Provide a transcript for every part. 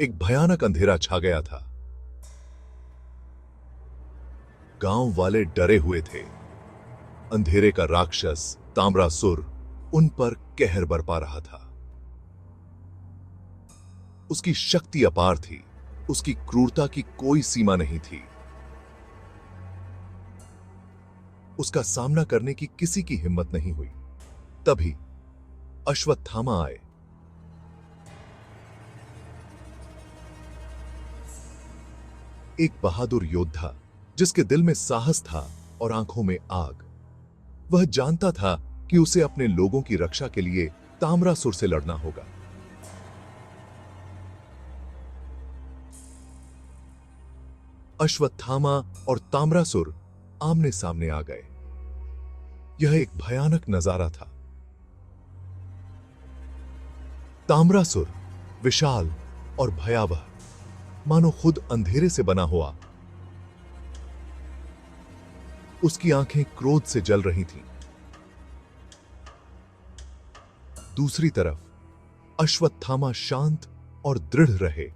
एक भयानक अंधेरा छा गया था। गांव वाले डरे हुए थे। अंधेरे का राक्षस ताम्रासुर उन पर कहर बरपा रहा था। उसकी शक्ति अपार थी, उसकी क्रूरता की कोई सीमा नहीं थी। उसका सामना करने की किसी की हिम्मत नहीं हुई। तभी अश्वत्थामा आए। एक बहादुर योद्धा जिसके दिल में साहस था और आंखों में आग। वह जानता था कि उसे अपने लोगों की रक्षा के लिए ताम्रासुर से लड़ना होगा। अश्वत्थामा और ताम्रासुर आमने सामने आ गए। यह एक भयानक नजारा था। ताम्रासुर विशाल और भयावह, मानो खुद अंधेरे से बना हुआ। उसकी आंखें क्रोध से जल रही थीं। दूसरी तरफ अश्वत्थामा शांत और दृढ़ रहे।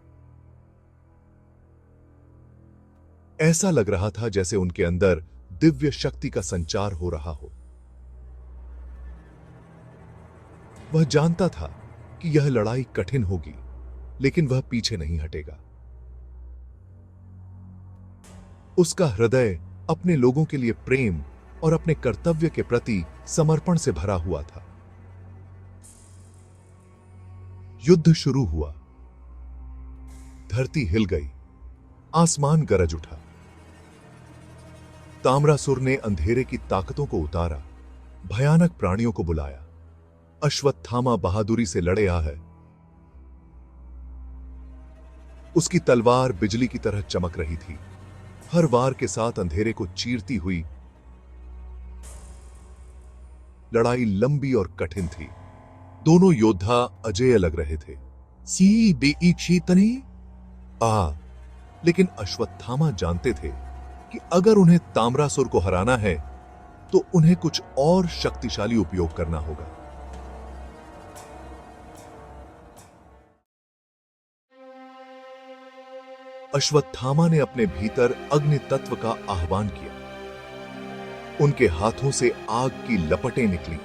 ऐसा लग रहा था जैसे उनके अंदर दिव्य शक्ति का संचार हो रहा हो। वह जानता था कि यह लड़ाई कठिन होगी, लेकिन वह पीछे नहीं हटेगा। उसका हृदय अपने लोगों के लिए प्रेम और अपने कर्तव्य के प्रति समर्पण से भरा हुआ था। युद्ध शुरू हुआ। धरती हिल गई, आसमान गरज उठा। ताम्रासुर ने अंधेरे की ताकतों को उतारा, भयानक प्राणियों को बुलाया। अश्वत्थामा बहादुरी से लड़े आ है। उसकी तलवार बिजली की तरह चमक रही थी, हर वार के साथ अंधेरे को चीरती हुई। लड़ाई लंबी और कठिन थी। दोनों योद्धा अजेय लग रहे थे। सी बेईक्षितनी लेकिन अश्वत्थामा जानते थे कि अगर उन्हें ताम्रासुर को हराना है तो उन्हें कुछ और शक्तिशाली उपयोग करना होगा। अश्वत्थामा ने अपने भीतर अग्नि तत्व का आह्वान किया। उनके हाथों से आग की लपटें निकली,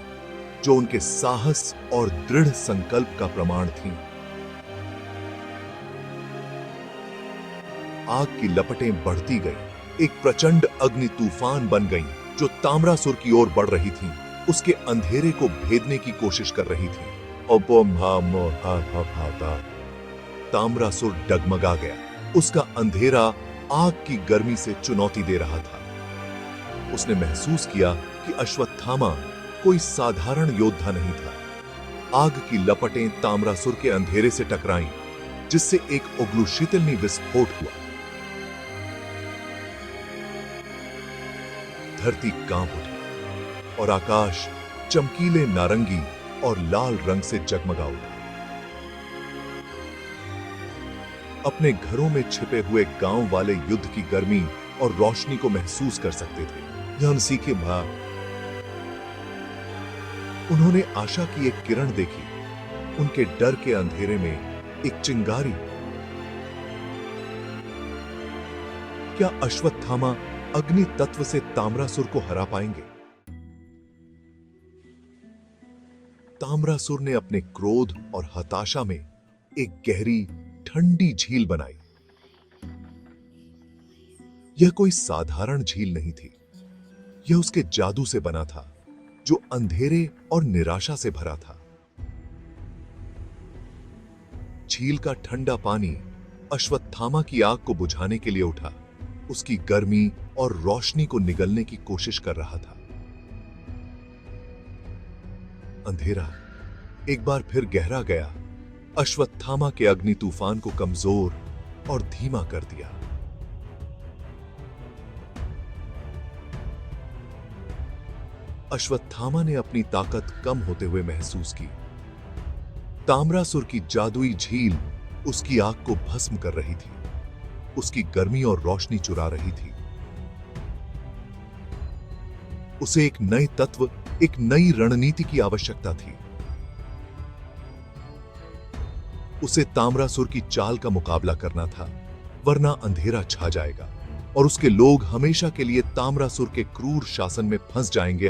जो उनके साहस और दृढ़ संकल्प का प्रमाण थीं। आग की लपटें बढ़ती गईं, एक प्रचंड अग्नि तूफान बन गईं, जो ताम्रासुर की ओर बढ़ रही थीं, उसके अंधेरे को भेदने की कोशिश कर रही थीं। ताम्रासुर डगमगा गया। उसका अंधेरा आग की गर्मी से चुनौती दे रहा था। उसने महसूस किया कि अश्वत्थामा कोई साधारण योद्धा नहीं था। आग की लपटें ताम्रासुर के अंधेरे से टकराईं, जिससे एक उग्लुशीतलनी विस्फोट हुआ। धरती कांप उठी और आकाश चमकीले नारंगी और लाल रंग से जगमगा उठा। अपने घरों में छिपे हुए गांव वाले युद्ध की गर्मी और रोशनी को महसूस कर सकते थे। यह सीखे भाग। उन्होंने आशा की एक किरण देखी। उनके डर के अंधेरे में एक चिंगारी। क्या अश्वत्थामा अग्नि तत्व से ताम्रासुर को हरा पाएंगे? ताम्रासुर ने अपने क्रोध और हताशा में एक गहरी ठंडी झील बनाई। यह कोई साधारण झील नहीं थी। यह उसके जादू से बना था, जो अंधेरे और निराशा से भरा था। झील का ठंडा पानी अश्वत्थामा की आग को बुझाने के लिए उठा, उसकी गर्मी और रोशनी को निगलने की कोशिश कर रहा था। अंधेरा एक बार फिर गहरा गया, अश्वत्थामा के अग्नि तूफान को कमजोर और धीमा कर दिया। अश्वत्थामा ने अपनी ताकत कम होते हुए महसूस की। ताम्रासुर की जादुई झील उसकी आग को भस्म कर रही थी, उसकी गर्मी और रोशनी चुरा रही थी। उसे एक नए तत्व, एक नई रणनीति की आवश्यकता थी। उसे ताम्रासुर की चाल का मुकाबला करना था, वरना अंधेरा छा जाएगा और उसके लोग हमेशा के लिए ताम्रासुर के क्रूर शासन में फंस जाएंगे।